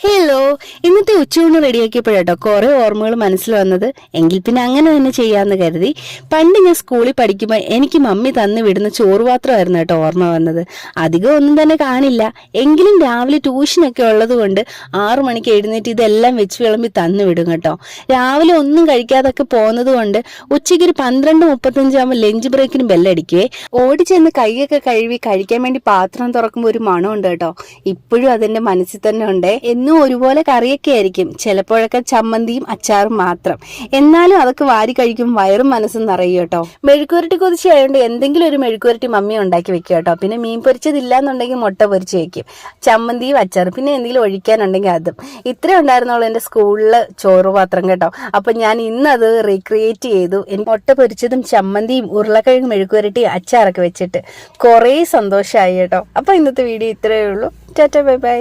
Hello, ഇന്നത്തെ ഉച്ചയൂണ് റെഡിയാക്കിയപ്പോഴാട്ടോ കുറെ ഓർമ്മകൾ മനസ്സിൽ വന്നത്. എങ്കിൽ പിന്നെ അങ്ങനെ തന്നെ ചെയ്യാന്ന് കരുതി. പണ്ട് ഞാൻ സ്കൂളിൽ പഠിക്കുമ്പോൾ എനിക്ക് മമ്മി തന്നു വിടുന്ന ചോറുപാത്രമായിരുന്നു കേട്ടോ ഓർമ്മ വന്നത്. അധികം ഒന്നും തന്നെ കാണില്ല, എങ്കിലും രാവിലെ ട്യൂഷനൊക്കെ ഉള്ളത് കൊണ്ട് 6 മണിക്ക് എഴുന്നേറ്റ് ഇതെല്ലാം വെച്ച് വിളമ്പി തന്നു വിടും കേട്ടോ. രാവിലെ ഒന്നും കഴിക്കാതൊക്കെ പോകുന്നത് കൊണ്ട് ഉച്ചയ്ക്ക് ഒരു 12:35 ആകുമ്പോൾ ലഞ്ച് ബ്രേക്കിന് ബെല്ലടിക്കുവേ. ഓടി ചെന്ന് കൈയൊക്കെ കഴുകി കഴിക്കാൻ വേണ്ടി പാത്രം തുറക്കുമ്പോൾ ഒരു മണമുണ്ട് കേട്ടോ. ഇപ്പോഴും അതെന്റെ മനസ്സിൽ തന്നെ ഉണ്ടേ. എന്നും ഒരുപോലെ കറിയൊക്കെ ആയിരിക്കും, ചിലപ്പോഴൊക്കെ ചമ്മന്തിയും അച്ചാറും മാത്രം. എന്നാലും അതൊക്കെ വാരി കഴിക്കും, വയറും മനസ്സും നിറയും കേട്ടോ. മെഴുക്കുവരട്ടി കൊതിച്ച് ആയതുകൊണ്ട് എന്തെങ്കിലും ഒരു മെഴുക്കുവരട്ടി മമ്മി ഉണ്ടാക്കി വെക്കുക കേട്ടോ. പിന്നെ മീൻ പൊരിച്ചതില്ല എന്നുണ്ടെങ്കിൽ മുട്ട പൊരിച്ച് വെക്കും, ചമ്മന്തിയും അച്ചാറും, പിന്നെ എന്തെങ്കിലും ഒഴിക്കാനുണ്ടെങ്കിൽ അതും. ഇത്രേ ഉണ്ടായിരുന്നുള്ളൂ എൻ്റെ സ്കൂളിലെ ചോറുപാത്രം കേട്ടോ. അപ്പൊ ഞാൻ ഇന്നത് റീക്രിയേറ്റ് ചെയ്തു. എനിക്ക് മുട്ട പൊരിച്ചതും ചമ്മന്തിയും ഉരുളക്കിഴങ്ങ് മെഴുക്കുവരട്ടിയും അച്ചാറൊക്കെ വെച്ചിട്ട് കുറേ സന്തോഷമായി കേട്ടോ. അപ്പൊ ഇന്നത്തെ വീഡിയോ ഇത്രയേ ഉള്ളൂ. Tata, bye bye.